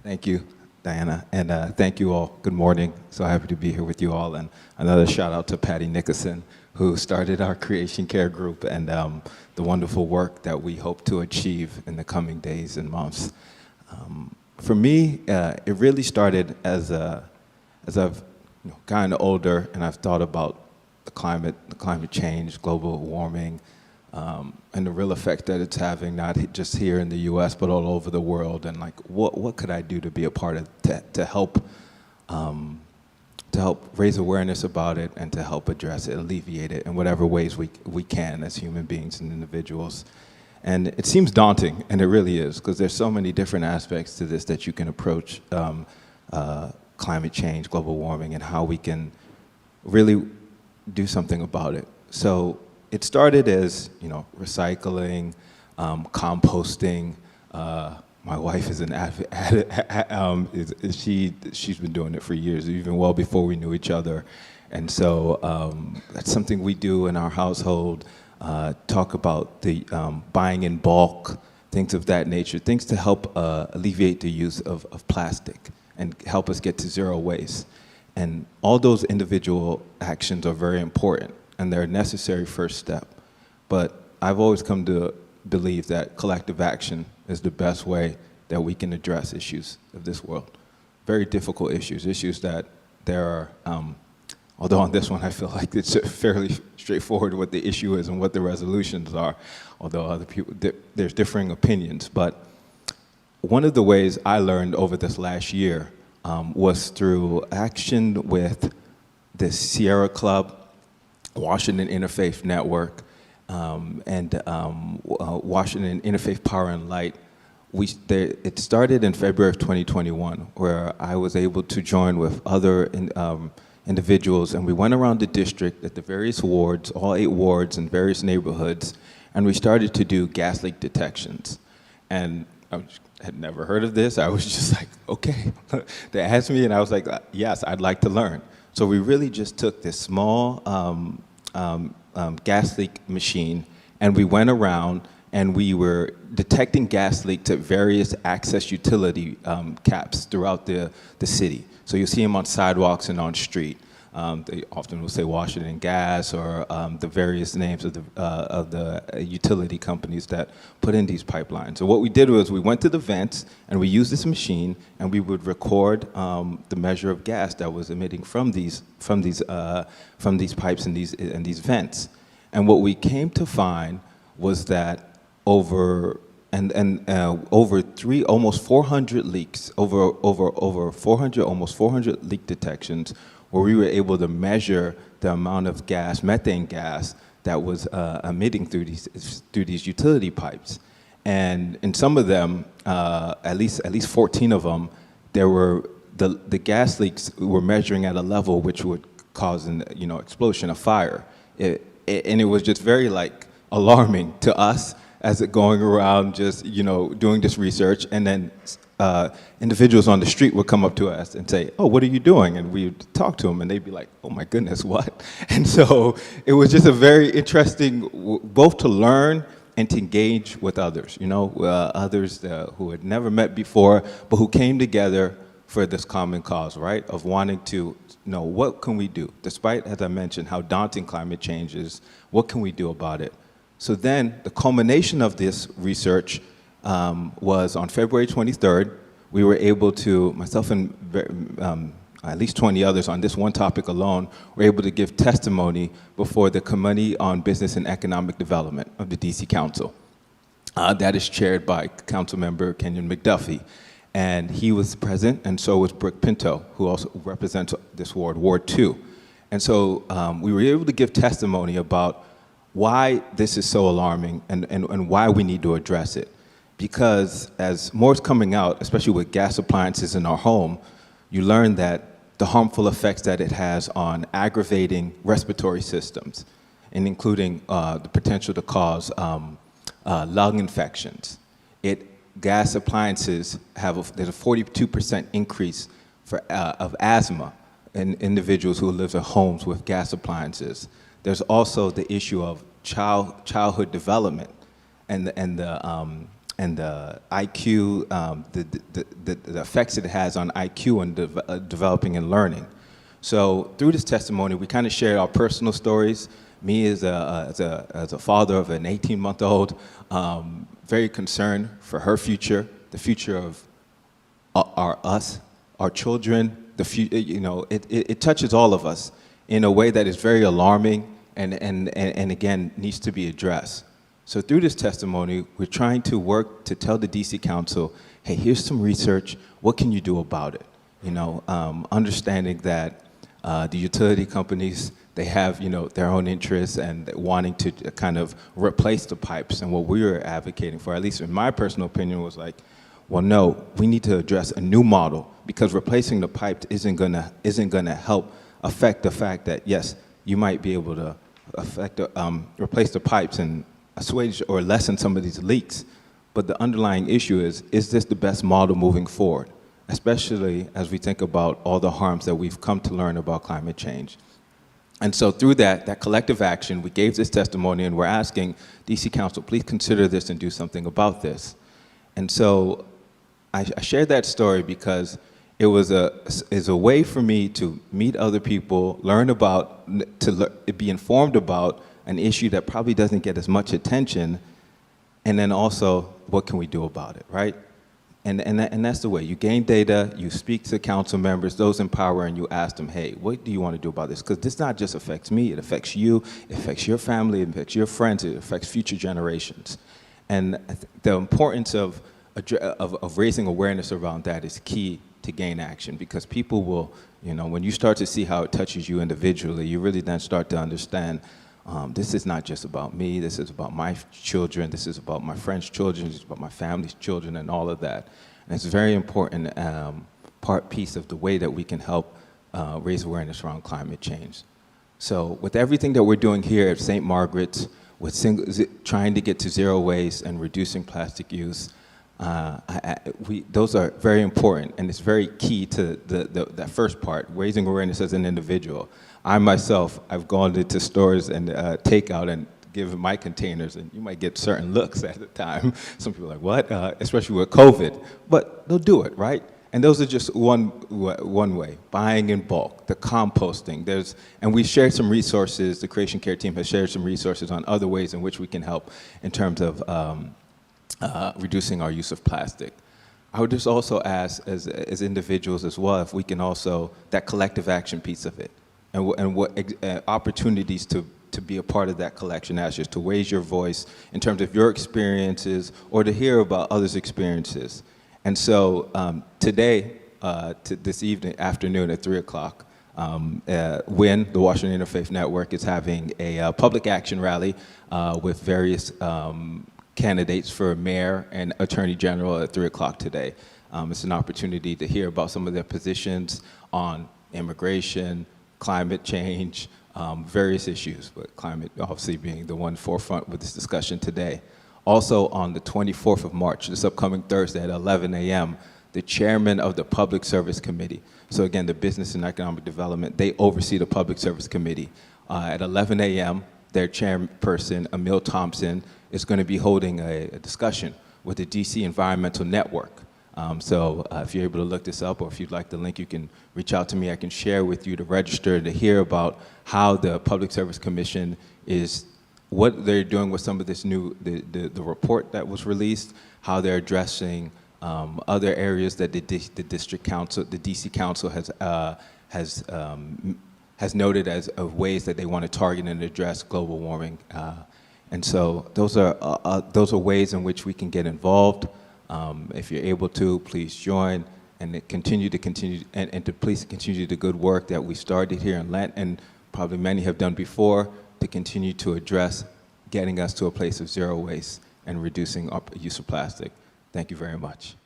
Thank you, Diana, and thank you all. Good morning. So happy to be here with you all, and another shout out to Patty Nickerson, who started our Creation Care group, and the wonderful work that we hope to achieve in the coming days and months. For me, it really started as I've gotten older and I've thought about the climate change, global warming, and the real effect that it's having, not just here in the U.S., but all over the world. And like, what could I do to be a part of to help raise awareness about it and to help address it, alleviate it in whatever ways we can as human beings and individuals. And it seems daunting, and it really is, because there's so many different aspects to this that you can approach climate change, global warming, and how we can really do something about it. So it started as, recycling, composting. My wife is an she's been doing it for years, even well before we knew each other. And so that's something we do in our household. Talk about the buying in bulk, things of that nature, things to help alleviate the use of plastic and help us get to zero waste. And all those individual actions are very important, and they're a necessary first step. But I've always come to believe that collective action is the best way that we can address issues of this world. Very difficult issues that there are, although on this one I feel like it's fairly straightforward what the issue is and what the resolutions are, although other people, there's differing opinions. But one of the ways I learned over this last year was through action with the Sierra Club, Washington Interfaith Network, and Washington Interfaith Power and Light. It started in February of 2021, where I was able to join with other individuals, and we went around the district at the various wards, all 8 wards in various neighborhoods, and we started to do gas leak detections. And I had never heard of this. I was just like, okay. They asked me, and I was like, yes, I'd like to learn. So we really just took this small gas leak machine, and we went around and we were detecting gas leaks at various access utility caps throughout the city. So you'll see them on sidewalks and on street. They often will say Washington Gas or the various names of the utility companies that put in these pipelines. So what we did was we went to the vents and we used this machine, and we would record the measure of gas that was emitting from these pipes and these vents. And what we came to find was that over almost 400 leaks, over 400, almost 400 leak detections, where we were able to measure the amount of gas, methane gas, that was emitting through these utility pipes. And in some of them, at least 14 of them, the gas leaks were measuring at a level which would cause an explosion, a fire. And it was just very alarming to us as it going around just doing this research, and then individuals on the street would come up to us and say, "Oh, what are you doing?" And we would talk to them, and they'd be like, "Oh my goodness, what?" And so it was just a very interesting, both to learn and to engage with others, others who had never met before, but who came together for this common cause, right, of wanting to know what can we do, despite, as I mentioned, how daunting climate change is. What can we do about it? So then the culmination of this research was on February 23rd. We were able to, myself and at least 20 others on this one topic alone, were able to give testimony before the Committee on Business and Economic Development of the DC Council. That is chaired by Councilmember Kenyon McDuffie. And he was present, and so was Brooke Pinto, who also represents this ward, Ward 2. And so we were able to give testimony about why this is so alarming and why we need to address it. Because as more is coming out, especially with gas appliances in our home, you learn that the harmful effects that it has on aggravating respiratory systems, and including the potential to cause lung infections. Gas appliances there's a 42% increase of asthma in individuals who live in homes with gas appliances. There's also the issue of childhood development and and the IQ, the effects it has on IQ and developing and learning. So through this testimony, we kind of shared our personal stories. Me as a father of an 18-month-old, very concerned for her future, the future of our children. It touches all of us in a way that is very alarming and again needs to be addressed. So through this testimony, we're trying to work to tell the DC Council, hey, here's some research. What can you do about it? Understanding that the utility companies, they have their own interests and wanting to kind of replace the pipes. And what we were advocating for, at least in my personal opinion, was like, well, no, we need to address a new model, because replacing the pipes isn't gonna help affect the fact that yes, you might be able to replace the pipes and assuage or lessen some of these leaks. But the underlying issue is this the best model moving forward, especially as we think about all the harms that we've come to learn about climate change. And so through that collective action, we gave this testimony, and we're asking DC Council, please consider this and do something about this. And so I shared that story because it was a way for me to meet other people, learn about, be informed about an issue that probably doesn't get as much attention, and then also, what can we do about it, right? And that's the way. You gain data, you speak to council members, those in power, and you ask them, hey, what do you want to do about this? Because this not just affects me, it affects you, it affects your family, it affects your friends, it affects future generations. And the importance of raising awareness around that is key to gain action, because people will, when you start to see how it touches you individually, you really then start to understand this is not just about me, this is about my children, this is about my friends' children, this is about my family's children and all of that. And it's a very important piece of the way that we can help raise awareness around climate change. So with everything that we're doing here at St. Margaret's, with trying to get to zero waste and reducing plastic use, those are very important, and it's very key to that first part, raising awareness as an individual. I myself, I've gone into stores and takeout and given my containers, and you might get certain looks at the time. Some people are like, what? Especially with COVID, but they'll do it, right? And those are just one way, buying in bulk, the composting. And we shared some resources, the Creation Care team has shared some resources on other ways in which we can help in terms of reducing our use of plastic. I would just also ask, as individuals as well, if we can also, that collective action piece of it, and what opportunities to be a part of that collection action, to raise your voice in terms of your experiences or to hear about others' experiences. And so today, this afternoon at 3 o'clock, WIN, the Washington Interfaith Network, is having a public action rally with various candidates for mayor and attorney general at 3 o'clock today. It's an opportunity to hear about some of their positions on immigration, climate change, various issues, but climate obviously being the one forefront with this discussion today. Also on the 24th of March, this upcoming Thursday at 11 a.m., the chairman of the Public Service Committee, so again, the Business and Economic Development, they oversee the Public Service Committee. At 11 a.m., their chairperson, Emil Thompson, is going to be holding a discussion with the DC Environmental Network. So if you're able to look this up, or if you'd like the link, you can reach out to me. I can share with you to register to hear about how the Public Service Commission what they're doing with some of this new, the report that was released, how they're addressing other areas that the district council, the DC Council has noted as ways that they want to target and address global warming. And so those are ways in which we can get involved. If you're able to, please join and continue to please continue the good work that we started here in Lent, and probably many have done before, to continue to address getting us to a place of zero waste and reducing our use of plastic. Thank you very much.